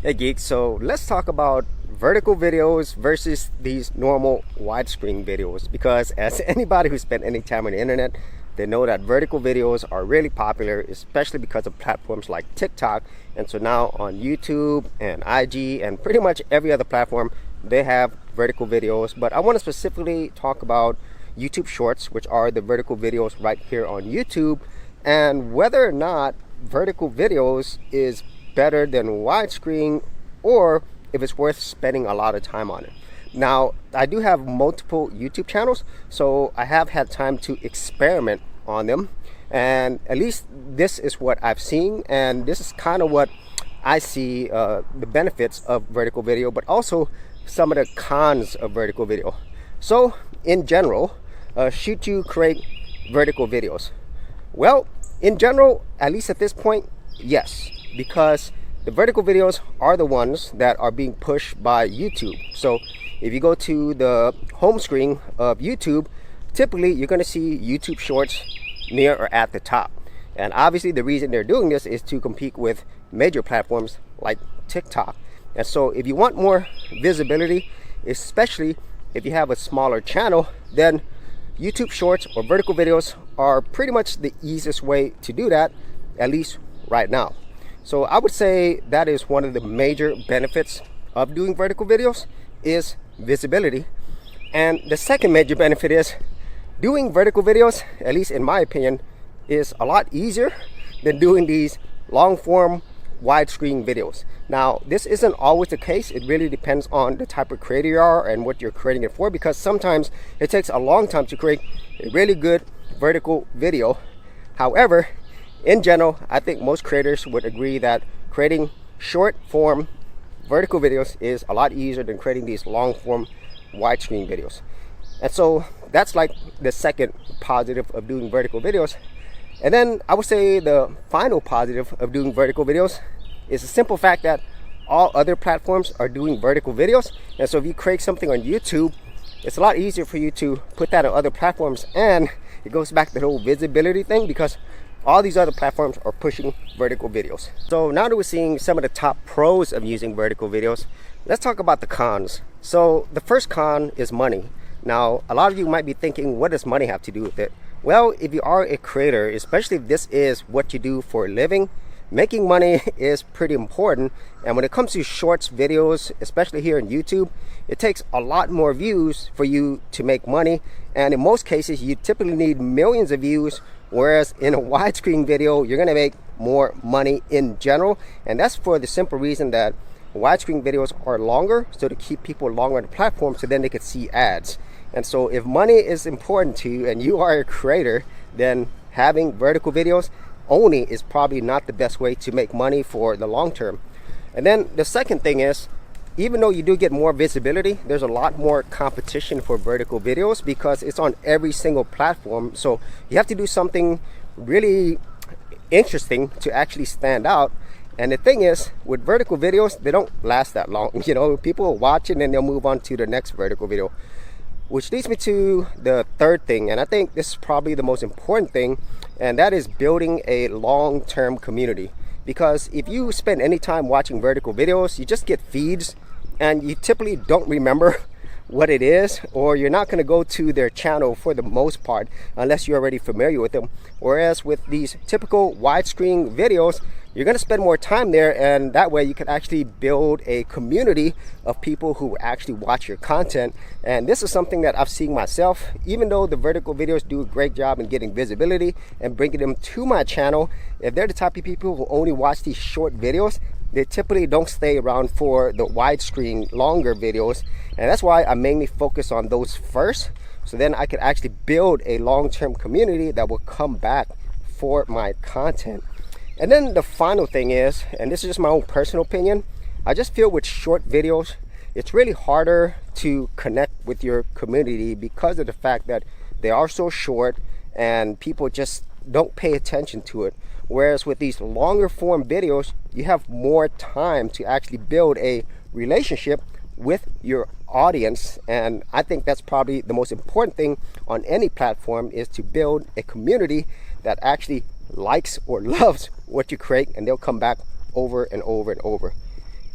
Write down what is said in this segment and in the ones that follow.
Hey Geek, so let's talk about vertical videos versus these normal widescreen videos, because as anybody who spent any time on the internet, they know that vertical videos are really popular, especially because of platforms like TikTok. And so now on YouTube and IG and pretty much every other platform, they have vertical videos. But I want to specifically talk about YouTube Shorts, which are the vertical videos right here on YouTube, and whether or not vertical videos is better than widescreen, or if it's worth spending a lot of time on it. Now, I do have multiple YouTube channels, so I have had time to experiment on them, and at least this is what I've seen, and this is kind of what I see the benefits of vertical video, but also some of the cons of vertical video. So in general, should you create vertical videos? Well, in general, at least at this point, yes, because the vertical videos are the ones that are being pushed by YouTube. So if you go to the home screen of YouTube, typically you're going to see YouTube Shorts near or at the top. And obviously the reason they're doing this is to compete with major platforms like TikTok. And so if you want more visibility, especially if you have a smaller channel, then YouTube Shorts or vertical videos are pretty much the easiest way to do that, at least right now. So I would say that is one of the major benefits of doing vertical videos is visibility. And the second major benefit is doing vertical videos, at least in my opinion, is a lot easier than doing these long form widescreen videos. Now, this isn't always the case. It really depends on the type of creator you are and what you're creating it for, because sometimes it takes a long time to create a really good vertical video. However, in general, I think most creators would agree that creating short form vertical videos is a lot easier than creating these long form widescreen videos. And so that's like the second positive of doing vertical videos. And then I would say the final positive of doing vertical videos is the simple fact that all other platforms are doing vertical videos. And so if you create something on YouTube, it's a lot easier for you to put that on other platforms. And it goes back to the whole visibility thing, because all these other platforms are pushing vertical videos. So now that we're seeing some of the top pros of using vertical videos, let's talk about the cons. So the first con is money. Now, a lot of you might be thinking, what does money have to do with it? Well, if you are a creator, especially if this is what you do for a living, making money is pretty important. And when it comes to shorts videos, especially here on YouTube, it takes a lot more views for you to make money. And in most cases, you typically need millions of views, whereas in a widescreen video, you're going to make more money in general. And that's for the simple reason that widescreen videos are longer, so to keep people longer on the platform, so then they could see ads. And so if money is important to you and you are a creator, then having vertical videos only is probably not the best way to make money for the long term. And then the second thing is, even though you do get more visibility, there's a lot more competition for vertical videos because it's on every single platform. So you have to do something really interesting to actually stand out. And the thing is, with vertical videos, they don't last that long. You know, people will watch it and then they'll move on to the next vertical video. Which leads me to the third thing, and I think this is probably the most important thing, and that is building a long-term community. Because if you spend any time watching vertical videos, you just get feeds and you typically don't remember what it is, or you're not going to go to their channel for the most part unless you're already familiar with them. Whereas with these typical widescreen videos, you're going to spend more time there, and that way you can actually build a community of people who actually watch your content. And this is something that I've seen myself. Even though the vertical videos do a great job in getting visibility and bringing them to my channel, if they're the type of people who only watch these short videos, they typically don't stay around for the widescreen longer videos. And that's why I mainly focus on those first, so then I can actually build a long-term community that will come back for my content. And then the final thing is, and this is just my own personal opinion, I just feel with short videos, it's really harder to connect with your community because of the fact that they are so short and people just don't pay attention to it. Whereas with these longer form videos, you have more time to actually build a relationship with your audience. And I think that's probably the most important thing on any platform, is to build a community that actually likes or loves what you create, and they'll come back over and over and over.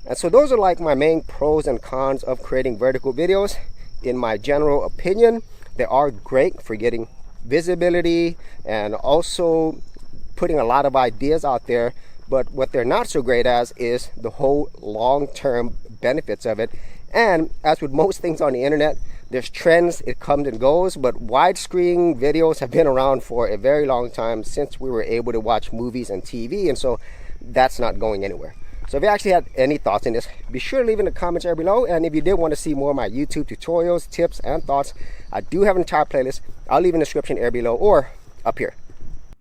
And so those are like my main pros and cons of creating vertical videos. In my general opinion, they are great for getting visibility and also putting a lot of ideas out there. But what they're not so great as is the whole long-term benefits of it. And as with most things on the internet, there's trends, it comes and goes, but widescreen videos have been around for a very long time, since we were able to watch movies and TV, and so that's not going anywhere. So if you actually had any thoughts in this, be sure to leave in the comments area below. And if you did want to see more of my YouTube tutorials, tips, and thoughts, I do have an entire playlist. I'll leave in the description area below or up here.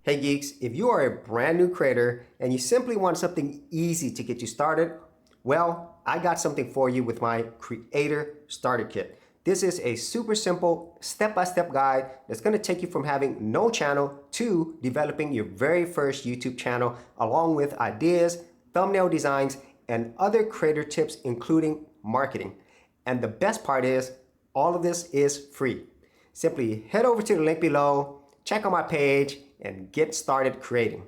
Hey geeks, if you are a brand new creator and you simply want something easy to get you started, well, I got something for you with my Creator Starter Kit. This is a super simple step-by-step guide that's going to take you from having no channel to developing your very first YouTube channel, along with ideas, thumbnail designs, and other creator tips, including marketing. And the best part is, all of this is free. Simply head over to the link below, check out my page, and get started creating.